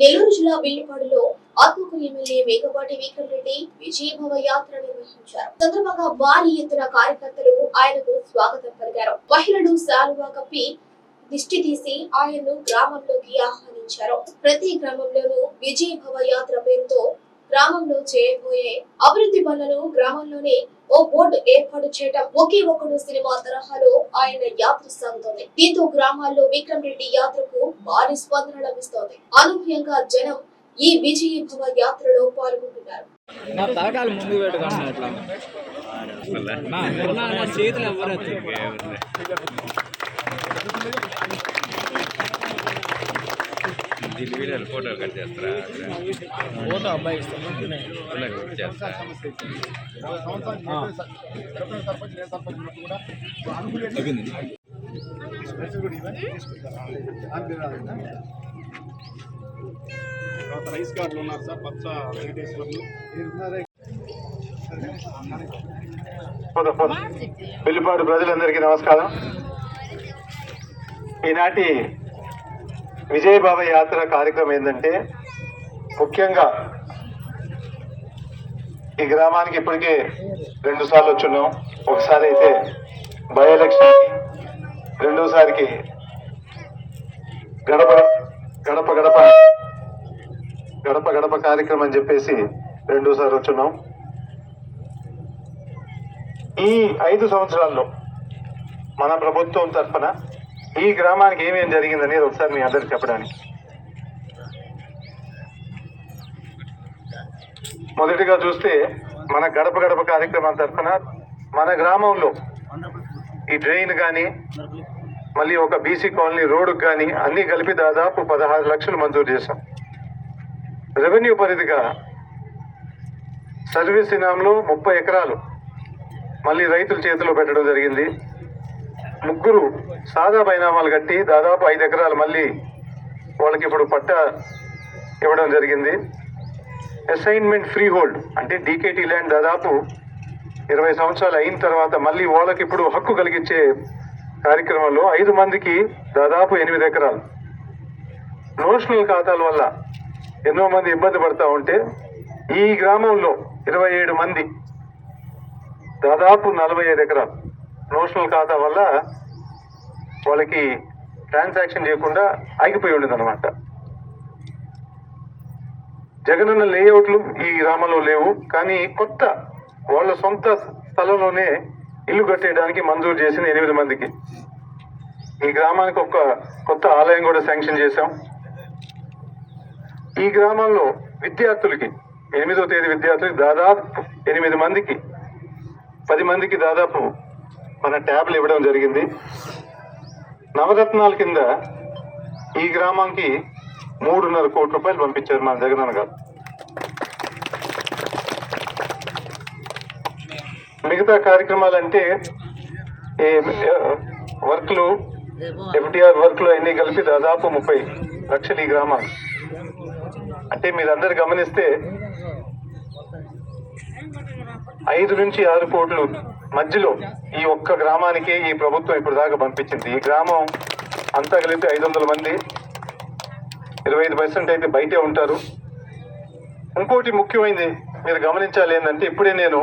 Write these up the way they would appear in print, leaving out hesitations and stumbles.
నెల్లూరు జిల్లా బిల్లిపాడులో ఆత్మకూరు ఎమ్మెల్యే మేకపాటి విక్రమ్ రెడ్డి విజయభవ యాత్ర నిర్వహించారు. సందర్భంగా భారీ ఎత్తున కార్యకర్తలు ఆయనకు స్వాగతం పలికారు. మహిళలు శాలువా కప్పి దిష్టి తీసి ఆయన్ను గ్రామంలోకి ఆహ్వానించారు. ప్రతి గ్రామంలోనూ విజయభవ యాత్ర పేరుతో గ్రామంలో చేయబోయే అభివృద్ధి పనులను గ్రామంలోనే ఓ బోర్డు ఏర్పాటు చేయడం, ఒకే ఒక్కడు సినిమా తరహాలో ఆయన యాత్ర సాగుతోంది. దీంతో గ్రామాల్లో విక్రమ్ రెడ్డి యాత్రకు భారీ స్పందన లభిస్తోంది. అనూహ్యంగా జనం ఈ విజయభవ యాత్రలో పాల్గొంటున్నారు. ఫోటో కట్ చేస్తారా? ఫోటో అబ్బాయి రైస్ కార్డులు ఉన్నారు సార్, పచ్చ వెంకటేశ్వర్లు. బిల్లిపాడు ప్రజలందరికీ నమస్కారం. ఈనాటి విజయభవ యాత్ర కార్యక్రమం ఏంటంటే, ముఖ్యంగా ఈ గ్రామానికి ఇప్పటికే 2 సార్లు వచ్చున్నాం. ఒకసారి అయితే బై ఎలక్షన్, రెండోసారికి గడప గడప గడప గడప గడప కార్యక్రమం అని చెప్పేసి 2సారి వచ్చున్నాం. ఈ 5 సంవత్సరాల్లో మన ప్రభుత్వం తరఫున ఈ గ్రామానికి ఏమేమి జరిగిందనేది ఒకసారి మీ అందరికి చెప్పడానికి. మొదటిగా చూస్తే మన గడప గడప కార్యక్రమం తరఫున మన గ్రామంలో ఈ డ్రైన్ కానీ, మళ్ళీ ఒక బీసీ కాలనీ రోడ్డుకు కానీ అన్నీ కలిపి దాదాపు 16 లక్షలు మంజూరు చేశాం. రెవెన్యూ పరిధిగా సర్వీస్ ఇనాంలో 30 ఎకరాలు మళ్ళీ రైతుల చేతిలో పెట్టడం జరిగింది. 3 సాదా బైనామాలు కట్టి దాదాపు 5 ఎకరాలు మళ్ళీ వాళ్ళకి ఇప్పుడు పట్టా ఇవ్వడం జరిగింది. అసైన్మెంట్ ఫ్రీ హోల్డ్ అంటే డీకేటీ ల్యాండ్ దాదాపు 20 సంవత్సరాలు అయిన తర్వాత మళ్ళీ వాళ్ళకి ఇప్పుడు హక్కు కలిగించే కార్యక్రమంలో 5 మందికి దాదాపు 8 ఎకరాలు. నోషనల్ ఖాతాల వల్ల ఎన్నో మంది ఇబ్బంది పడతా ఉంటే ఈ గ్రామంలో 27 మంది దాదాపు 45 ఎకరాలు నోషనల్ ఖాతా వల్ల వాళ్ళకి ట్రాన్సాక్షన్ చేయకుండా ఆగిపోయి ఉండేది అనమాట. జగనన్న లేఅవుట్లు ఈ గ్రామంలో లేవు, కానీ కొత్త వాళ్ళ సొంత స్థలంలోనే ఇల్లు కట్టేయడానికి మంజూరు చేసిన 8 మందికి. ఈ గ్రామానికి ఒక కొత్త ఆలయం కూడా శాంక్షన్ చేశాం. ఈ గ్రామంలో విద్యార్థులకి 8వ తేదీ విద్యార్థులకి దాదాపు 8 మందికి 10 మందికి దాదాపు మన ట్యాబ్లు ఇవ్వడం జరిగింది. నవరత్నాల కింద ఈ గ్రామానికి 3.5 కోట్ల రూపాయలు పంపించారు మన జగనన్న గారు. మిగతా కార్యక్రమాలంటే వర్క్లు, FDR వర్క్లు అన్నీ కలిపి దాదాపు 30 లక్షలు ఈ గ్రామానికి. అంటే మీరందరూ గమనిస్తే 5 నుంచి 6 కోట్లు మధ్యలో ఈ ఒక్క గ్రామానికి ఈ ప్రభుత్వం ఇప్పుడు దాకా పంపించింది. ఈ గ్రామం అంతా కలిపి 500 మంది, 25% అయితే బయటే ఉంటారు. ఇంకోటి ముఖ్యమైనది మీరు గమనించాలి ఏంటంటే, ఇప్పుడే నేను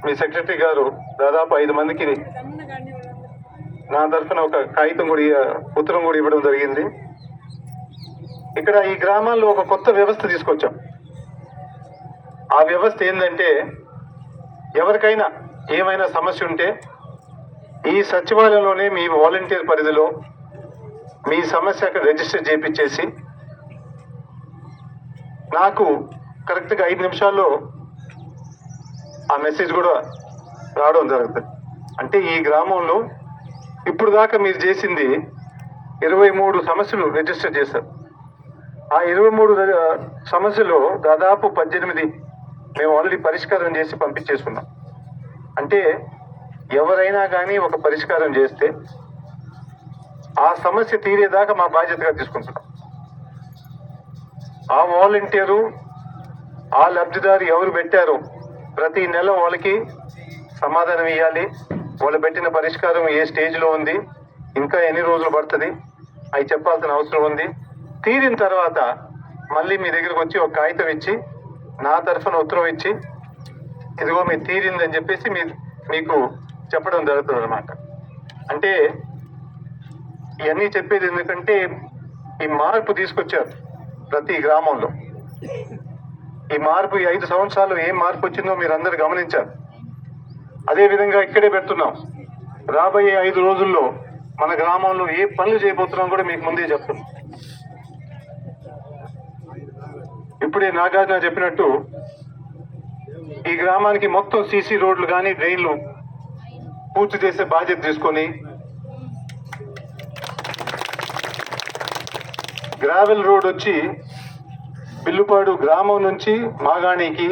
మీ సెక్రటరీ గారు దాదాపు 5 మందికి నా తరఫున ఒక కాగితం కూడా ఉత్తరం కూడా ఇవ్వడం జరిగింది. ఇక్కడ ఈ గ్రామాల్లో ఒక కొత్త వ్యవస్థ తీసుకొచ్చాం. ఆ వ్యవస్థ ఏంటంటే, ఎవరికైనా ఏమైనా సమస్య ఉంటే ఈ సచివాలయంలోనే మీ వాలంటీర్ పరిధిలో మీ సమస్య అక్కడ రిజిస్టర్ చేయించేసి నాకు కరెక్ట్గా 5 నిమిషాల్లో ఆ మెసేజ్ కూడా రావడం జరుగుతుంది. అంటే ఈ గ్రామంలో ఇప్పుడు దాకా మీరు చేసింది 23 సమస్యలు రిజిస్టర్ చేశారు. ఆ 23 సమస్యలు దాదాపు 18 మేము ఆల్రెడీ పరిష్కారం చేసి పంపించేసుకున్నాం. అంటే ఎవరైనా కానీ ఒక పరిష్కారం చేస్తే ఆ సమస్య తీరేదాకా మా బాధ్యతగా తీసుకుంటున్నాం. ఆ వాలంటీరు, ఆ లబ్ధిదారు ఎవరు పెట్టారో ప్రతి నెల వాళ్ళకి సమాధానం ఇవ్వాలి. వాళ్ళు పెట్టిన పరిష్కారం ఏ స్టేజ్లో ఉంది, ఇంకా ఎన్ని రోజులు పడుతుంది, అవి చెప్పాల్సిన అవసరం ఉంది. తీరిన తర్వాత మళ్ళీ మీ దగ్గరకు వచ్చి ఒక కాగితం ఇచ్చి నా తరఫున ఉత్తరం ఇచ్చి ఇదిగో మీరు తీరిందని చెప్పేసి మీకు చెప్పడం జరుగుతుంది అనమాట. అంటే ఇవన్నీ చెప్పేది ఎందుకంటే ఈ మార్పు తీసుకొచ్చారు ప్రతి గ్రామంలో. ఈ మార్పు ఈ 5 సంవత్సరాలు ఏం మార్పు వచ్చిందో మీరు అందరు గమనించారు. అదే విధంగా ఇక్కడే పెడుతున్నాం. రాబోయే 5 రోజుల్లో మన గ్రామంలో ఏ పనులు చేయబోతున్నాం కూడా మీకు ముందే చెప్తున్నాం. ఇప్పుడే నాగార్జున చెప్పినట్టు ఈ గ్రామానికి మొత్తం సీసీ రోడ్లు కానీ డ్రైన్లు పూర్తి చేసే బాధ్యత తీసుకొని గ్రావెల్ రోడ్ వచ్చి పిల్లుపాడు గ్రామం నుంచి మాగాణికి,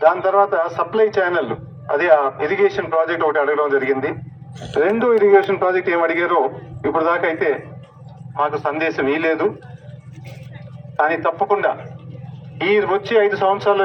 దాని తర్వాత సప్లై ఛానల్ అది ఆ ఇరిగేషన్ ప్రాజెక్ట్ ఒకటి అడగడం జరిగింది. 2 ఇరిగేషన్ ప్రాజెక్ట్ ఏం అడిగారో ఇప్పుడు దాకా అయితే మాకు సందేశం ఇవ్వలేదు. కానీ తప్పకుండా ఈ వచ్చే 5 సంవత్సరాలు